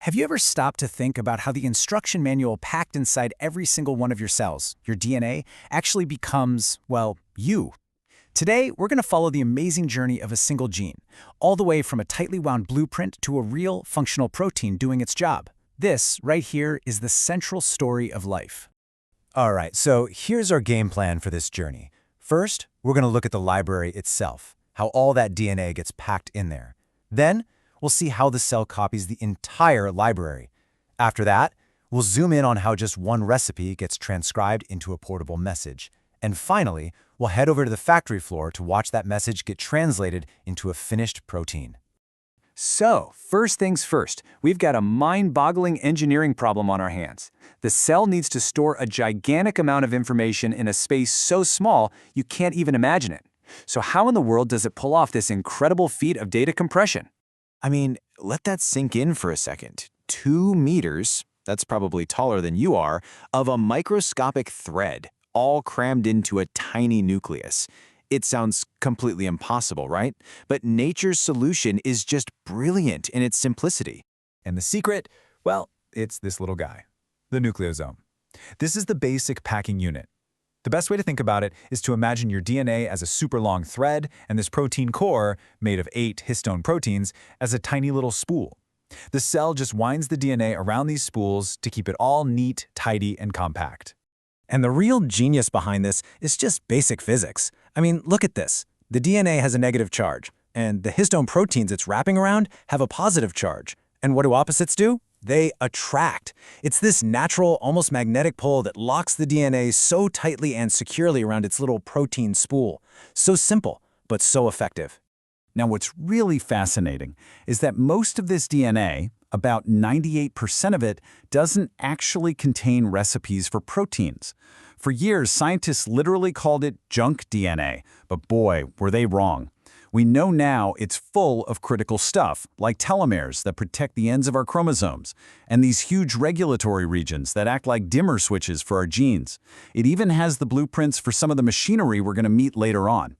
Have you ever stopped to think about how the instruction manual packed inside every single one of your cells, your DNA, actually becomes, well, you? Today, we're going to follow the amazing journey of a single gene, all the way from a tightly wound blueprint to a real, functional protein doing its job. This, right here, is the central story of life. All right, so here's our game plan for this journey. First, we're going to look at the library itself, how all that DNA gets packed in there. Then, we'll see how the cell copies the entire library. After that, we'll zoom in on how just one recipe gets transcribed into a portable message. And finally, we'll head over to the factory floor to watch that message get translated into a finished protein. So, first things first, we've got a mind-boggling engineering problem on our hands. The cell needs to store a gigantic amount of information in a space so small you can't even imagine it. So how in the world does it pull off this incredible feat of data compression? I mean, let that sink in for a second. 2 meters, that's probably taller than you are, of a microscopic thread, all crammed into a tiny nucleus. It sounds completely impossible, right? But nature's solution is just brilliant in its simplicity. And the secret? Well, it's this little guy, the nucleosome. This is the basic packing unit. The best way to think about it is to imagine your DNA as a super long thread and this protein core, made of 8 histone proteins, as a tiny little spool. The cell just winds the DNA around these spools to keep it all neat, tidy, and compact. And the real genius behind this is just basic physics. I mean, look at this. The DNA has a negative charge, and the histone proteins it's wrapping around have a positive charge. And what do opposites do? They attract. It's this natural, almost magnetic pull that locks the DNA so tightly and securely around its little protein spool. So simple, but so effective. Now, what's really fascinating is that most of this DNA, about 98% of it, doesn't actually contain recipes for proteins. For years, scientists literally called it junk DNA, but boy, were they wrong. We know now it's full of critical stuff, like telomeres that protect the ends of our chromosomes, and these huge regulatory regions that act like dimmer switches for our genes. It even has the blueprints for some of the machinery we're going to meet later on.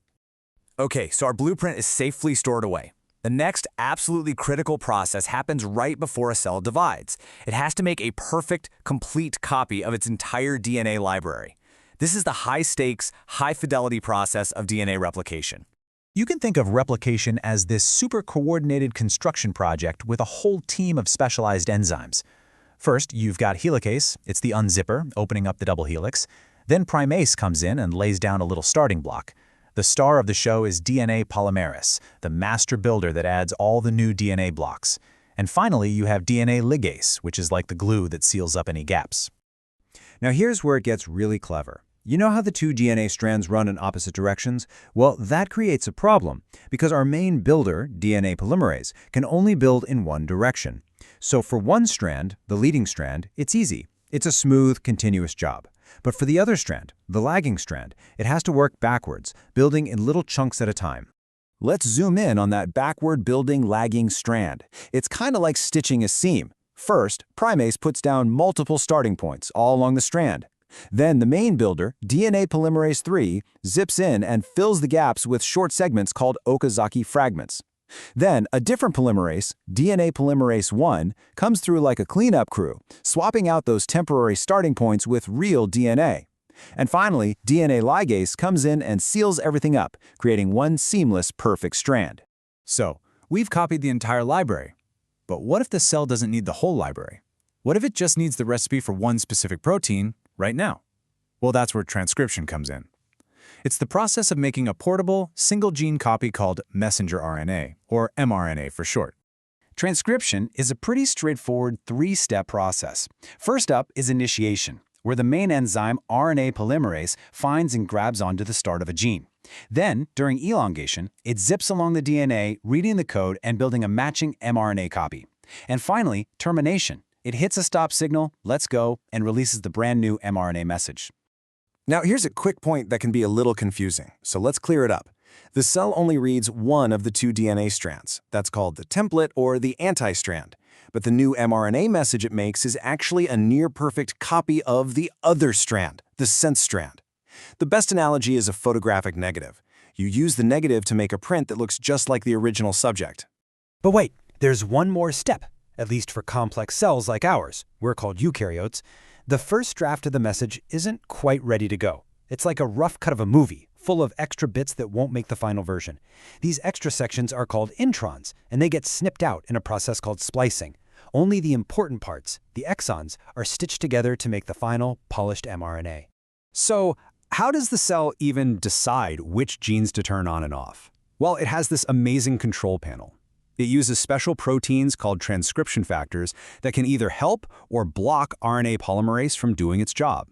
Okay, so our blueprint is safely stored away. The next absolutely critical process happens right before a cell divides. It has to make a perfect, complete copy of its entire DNA library. This is the high-stakes, high-fidelity process of DNA replication. You can think of replication as this super coordinated construction project with a whole team of specialized enzymes. First, you've got helicase. It's the unzipper, opening up the double helix. Then primase comes in and lays down a little starting block. The star of the show is DNA polymerase, the master builder that adds all the new DNA blocks. And finally, you have DNA ligase, which is like the glue that seals up any gaps. Now here's where it gets really clever. You know how the 2 DNA strands run in opposite directions? Well, that creates a problem, because our main builder, DNA polymerase, can only build in one direction. So for one strand, the leading strand, it's easy. It's a smooth, continuous job. But for the other strand, the lagging strand, it has to work backwards, building in little chunks at a time. Let's zoom in on that backward building lagging strand. It's kind of like stitching a seam. First, primase puts down multiple starting points all along the strand. Then the main builder, DNA polymerase III, zips in and fills the gaps with short segments called Okazaki fragments. Then a different polymerase, DNA polymerase I, comes through like a cleanup crew, swapping out those temporary starting points with real DNA. And finally, DNA ligase comes in and seals everything up, creating one seamless, perfect strand. So, we've copied the entire library. But what if the cell doesn't need the whole library? What if it just needs the recipe for one specific protein right now? Well, that's where transcription comes in. It's the process of making a portable, single-gene copy called messenger RNA, or mRNA for short. Transcription is a pretty straightforward 3-step process. First up is initiation, where the main enzyme RNA polymerase finds and grabs onto the start of a gene. Then, during elongation, it zips along the DNA, reading the code and building a matching mRNA copy. And finally, termination. It hits a stop signal, lets go, and releases the brand new mRNA message. Now, here's a quick point that can be a little confusing, so let's clear it up. The cell only reads one of the 2 DNA strands. That's called the template or the anti-strand. But the new mRNA message it makes is actually a near-perfect copy of the other strand, the sense strand. The best analogy is a photographic negative. You use the negative to make a print that looks just like the original subject. But wait, there's one more step. At least for complex cells like ours, we're called eukaryotes, the first draft of the message isn't quite ready to go. It's like a rough cut of a movie, full of extra bits that won't make the final version. These extra sections are called introns, and they get snipped out in a process called splicing. Only the important parts, the exons, are stitched together to make the final, polished mRNA. So, how does the cell even decide which genes to turn on and off? Well, it has this amazing control panel. It uses special proteins called transcription factors that can either help or block RNA polymerase from doing its job.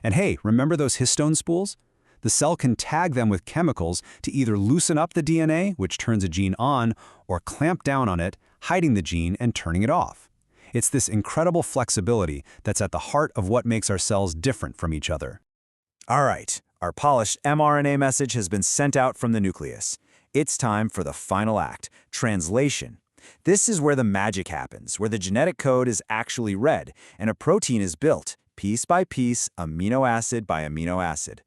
And hey, remember those histone spools? The cell can tag them with chemicals to either loosen up the DNA, which turns a gene on, or clamp down on it, hiding the gene and turning it off. It's this incredible flexibility that's at the heart of what makes our cells different from each other. All right, our polished mRNA message has been sent out from the nucleus. It's time for the final act, translation. This is where the magic happens, where the genetic code is actually read and a protein is built, piece by piece, amino acid by amino acid.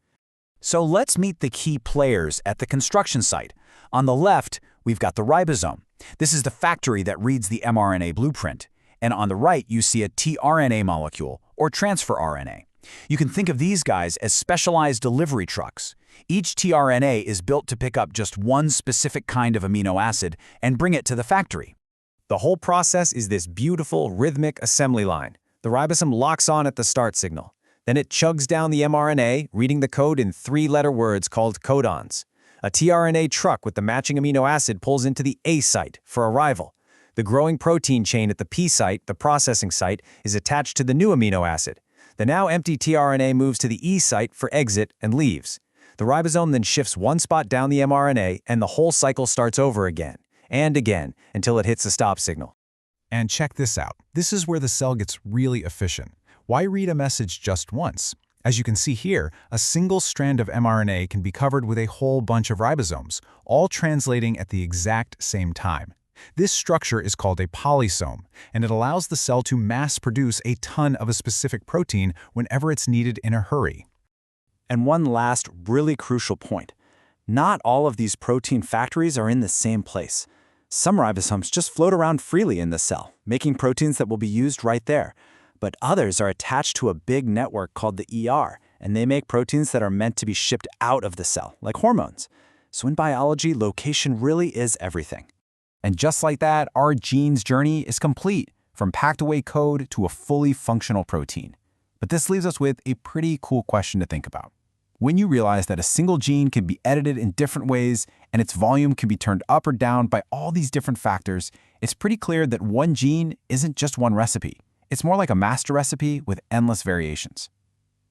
So let's meet the key players at the construction site. On the left, we've got the ribosome. This is the factory that reads the mRNA blueprint. And on the right, you see a tRNA molecule, or transfer RNA. You can think of these guys as specialized delivery trucks. Each tRNA is built to pick up just one specific kind of amino acid and bring it to the factory. The whole process is this beautiful, rhythmic assembly line. The ribosome locks on at the start signal. Then it chugs down the mRNA, reading the code in three-letter words called codons. A tRNA truck with the matching amino acid pulls into the A site for arrival. The growing protein chain at the P site, the processing site, is attached to the new amino acid. The now empty tRNA moves to the E site for exit and leaves. The ribosome then shifts one spot down the mRNA, and the whole cycle starts over again, and again, until it hits a stop signal. And check this out. This is where the cell gets really efficient. Why read a message just once? As you can see here, a single strand of mRNA can be covered with a whole bunch of ribosomes, all translating at the exact same time. This structure is called a polysome, and it allows the cell to mass produce a ton of a specific protein whenever it's needed in a hurry. And one last really crucial point. Not all of these protein factories are in the same place. Some ribosomes just float around freely in the cell, making proteins that will be used right there. But others are attached to a big network called the ER, and they make proteins that are meant to be shipped out of the cell, like hormones. So in biology, location really is everything. And just like that, our gene's journey is complete, from packed-away code to a fully functional protein. But this leaves us with a pretty cool question to think about. When you realize that a single gene can be edited in different ways and its volume can be turned up or down by all these different factors, it's pretty clear that one gene isn't just one recipe. It's more like a master recipe with endless variations.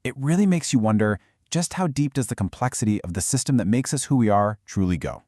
It really makes you wonder, just how deep does the complexity of the system that makes us who we are truly go?